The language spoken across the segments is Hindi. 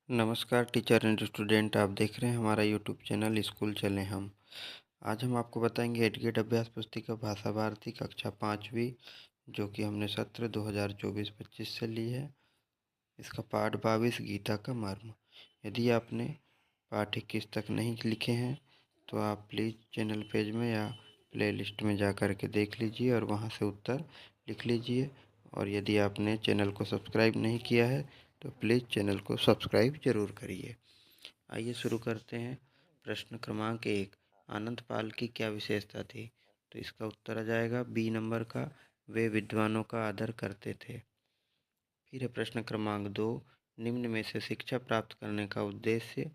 नमस्कार टीचर एंड स्टूडेंट, आप देख रहे हैं हमारा यूट्यूब चैनल स्कूल चलें हम। आज हम आपको बताएंगे एडगेट अभ्यास पुस्तिका भाषा भारती कक्षा 5वीं, जो कि हमने सत्र 2024-25 से ली है। इसका पाठ 22 गीता का मर्म। यदि आपने पाठ्य पुस्तक नहीं लिखे हैं तो आप प्लीज़ चैनल पेज में या प्ले लिस्ट में जा कर के देख लीजिए और वहाँ से उत्तर लिख लीजिए। और यदि आपने चैनल को सब्सक्राइब नहीं किया है तो प्लीज़ चैनल को सब्सक्राइब ज़रूर करिए। आइए शुरू करते हैं। प्रश्न क्रमांक 1, आनंद पाल की क्या विशेषता थी? तो इसका उत्तर आ जाएगा बी नंबर का, वे विद्वानों का आदर करते थे। फिर है प्रश्न क्रमांक 2, निम्न में से शिक्षा प्राप्त करने का उद्देश्य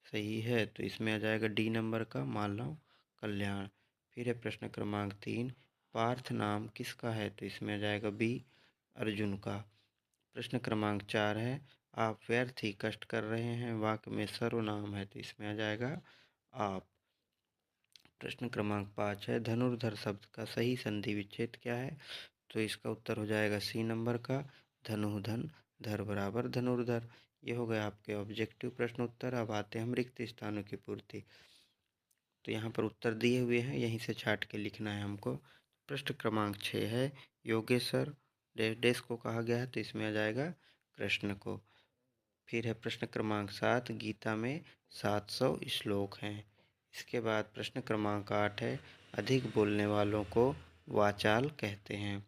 सही है? तो इसमें आ जाएगा डी नंबर का, मानव कल्याण। फिर है प्रश्न क्रमांक 3, पार्थ नाम किसका है? तो इसमें आ जाएगा बी, अर्जुन का। प्रश्न क्रमांक 4 है, आप व्यर्थ ही कष्ट कर रहे हैं, वाक्य में सर्वनाम है, तो इसमें आ जाएगा आप। प्रश्न क्रमांक 5 है, धनुर्धर शब्द का सही संधि विच्छेद क्या है? तो इसका उत्तर हो जाएगा सी नंबर का, धनुधन, धर बराबर धनुर्धर। ये हो गया आपके ऑब्जेक्टिव प्रश्न उत्तर। अब आते हैं हम रिक्त स्थानों की पूर्ति। तो यहाँ पर उत्तर दिए हुए हैं, यहीं से छाट के लिखना है हमको। प्रश्न क्रमांक 6 है, योगेश्वर डैश डैश को कहा गया है? तो इसमें आ जाएगा कृष्ण को। फिर है प्रश्न क्रमांक 7, गीता में 700 श्लोक हैं। इसके बाद प्रश्न क्रमांक 8 है, अधिक बोलने वालों को वाचाल कहते हैं।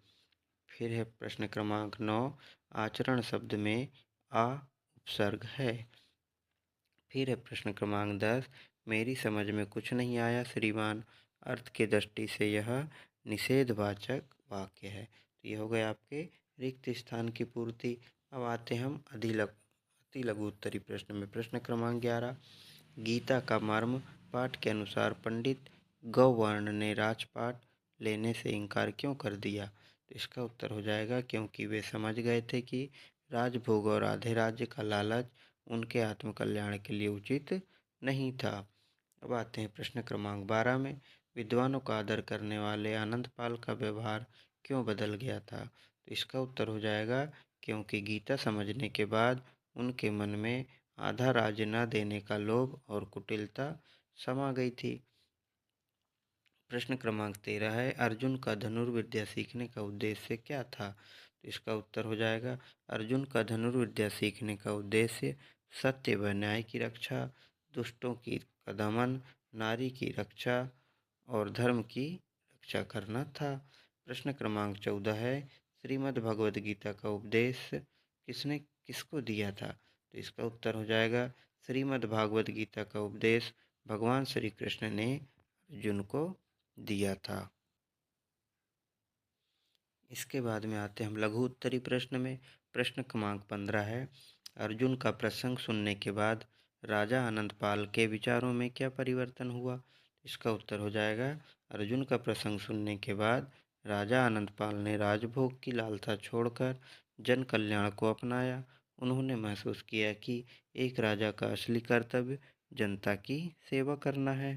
फिर है प्रश्न क्रमांक 9, आचरण शब्द में आ उपसर्ग है। फिर है प्रश्न क्रमांक 10, मेरी समझ में कुछ नहीं आया श्रीमान, अर्थ की दृष्टि से यह निषेधवाचक वाक्य है। तो ये हो गए आपके रिक्त स्थान की पूर्ति। अब आते हम अति लघु उत्तरी प्रश्न में। प्रश्न क्रमांक 11, गीता का मर्म पाठ के अनुसार पंडित गौवर्ण ने राजपाट लेने से इनकार क्यों कर दिया? तो इसका उत्तर हो जाएगा क्योंकि वे समझ गए थे कि राजभोग और आधे राज्य का लालच उनके आत्मकल्याण के लिए उचित नहीं था। अब आते हैं प्रश्न क्रमांक 12 में, विद्वानों का आदर करने वाले आनंदपाल का व्यवहार क्यों बदल गया था? तो इसका उत्तर हो जाएगा क्योंकि गीता समझने के बाद उनके मन में आधा राज्य न देने का लोभ और कुटिलता समा गई थी। प्रश्न क्रमांक 13 है, अर्जुन का धनुर्विद्या सीखने का उद्देश्य क्या था? तो इसका उत्तर हो जाएगा, अर्जुन का धनुर्विद्या सीखने का उद्देश्य सत्य व न्याय की रक्षा, दुष्टों की का दमन, नारी की रक्षा और धर्म की रक्षा करना था। प्रश्न क्रमांक 14 है, श्रीमद् भगवद गीता का उपदेश किसने किसको दिया था? तो इसका उत्तर हो जाएगा, श्रीमद् भागवत गीता का उपदेश भगवान श्री कृष्ण ने अर्जुन को दिया था। इसके बाद में आते हैं हम लघु उत्तरी प्रश्न में। प्रश्न क्रमांक 15 है, अर्जुन का प्रसंग सुनने के बाद राजा आनंदपाल के विचारों में क्या परिवर्तन हुआ? इसका उत्तर हो जाएगा, अर्जुन का प्रसंग सुनने के बाद राजा आनंदपाल ने राजभोग की लालसा छोड़कर जन कल्याण को अपनाया। उन्होंने महसूस किया कि एक राजा का असली कर्तव्य जनता की सेवा करना है।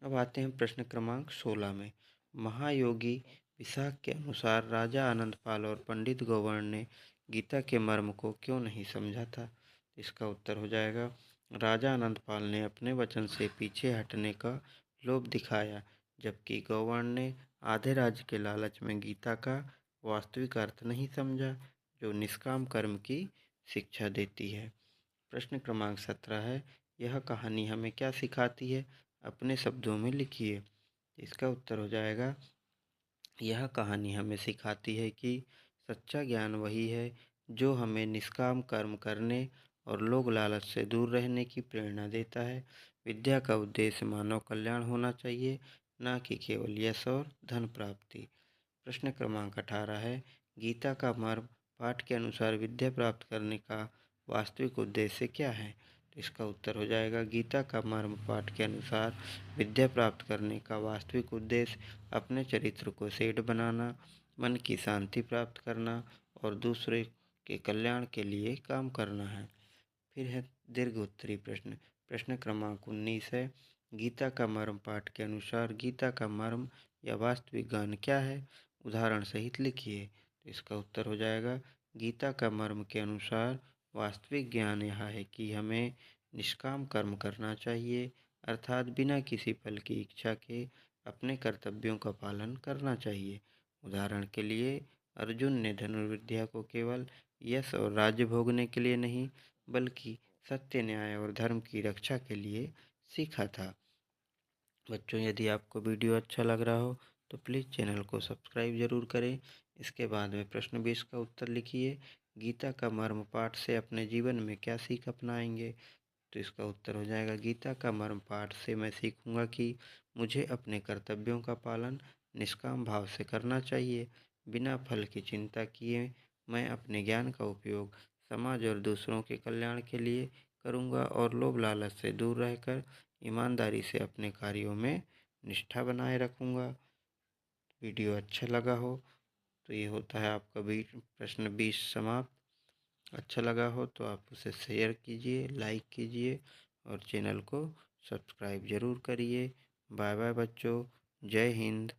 अब आते हैं प्रश्न क्रमांक 16 में, महायोगी विशाख के अनुसार राजा आनंदपाल और पंडित गोवर्ण ने गीता के मर्म को क्यों नहीं समझा था? इसका उत्तर हो जाएगा, राजा आनंदपाल ने अपने वचन से पीछे हटने का लोभ दिखाया, जबकि गोवर्ण ने आधे राज्य के लालच में गीता का वास्तविक अर्थ नहीं समझा, जो निष्काम कर्म की शिक्षा देती है। प्रश्न क्रमांक 17 है, यह कहानी हमें क्या सिखाती है? अपने शब्दों में लिखिए। इसका उत्तर हो जाएगा, यह कहानी हमें सिखाती है कि सच्चा ज्ञान वही है जो हमें निष्काम कर्म करने और लोभ लालच से दूर रहने की प्रेरणा देता है। विद्या का उद्देश्य मानव कल्याण होना चाहिए, न कि केवल यश और धन प्राप्ति। प्रश्न क्रमांक 18 है, गीता का मर्म पाठ के अनुसार विद्या प्राप्त करने का वास्तविक उद्देश्य क्या है? तो इसका उत्तर हो जाएगा, गीता का मर्म पाठ के अनुसार विद्या प्राप्त करने का वास्तविक उद्देश्य अपने चरित्र को सेठ बनाना, मन की शांति प्राप्त करना और दूसरे के कल्याण के लिए काम करना है। फिर है दीर्घ उत्तरी प्रश्न। प्रश्न क्रमांक 19 है, गीता का मर्म पाठ के अनुसार गीता का मर्म या वास्तविक ज्ञान क्या है? उदाहरण सहित लिखिए। तो इसका उत्तर हो जाएगा, गीता का मर्म के अनुसार वास्तविक ज्ञान यह है कि हमें निष्काम कर्म करना चाहिए, अर्थात बिना किसी फल की इच्छा के अपने कर्तव्यों का पालन करना चाहिए। उदाहरण के लिए, अर्जुन ने धनुर्विद्या को केवल यश और राज्य भोगने के लिए नहीं, बल्कि सत्य, न्याय और धर्म की रक्षा के लिए सीखा था। बच्चों, यदि आपको वीडियो अच्छा लग रहा हो तो प्लीज़ चैनल को सब्सक्राइब ज़रूर करें। इसके बाद में प्रश्न 20 का उत्तर लिखिए। गीता का मर्म पाठ से अपने जीवन में क्या सीख अपनाएंगे? तो इसका उत्तर हो जाएगा, गीता का मर्म पाठ से मैं सीखूंगा कि मुझे अपने कर्तव्यों का पालन निष्काम भाव से करना चाहिए। बिना फल की चिंता किए मैं अपने ज्ञान का उपयोग समाज और दूसरों के कल्याण के लिए करूंगा और लोभ लालच से दूर रहकर ईमानदारी से अपने कार्यों में निष्ठा बनाए रखूंगा। वीडियो अच्छा लगा हो तो ये होता है आपका प्रश्न 20 समाप्त। अच्छा लगा हो तो आप उसे शेयर कीजिए, लाइक कीजिए और चैनल को सब्सक्राइब ज़रूर करिए। बाय बाय बच्चों। जय हिंद।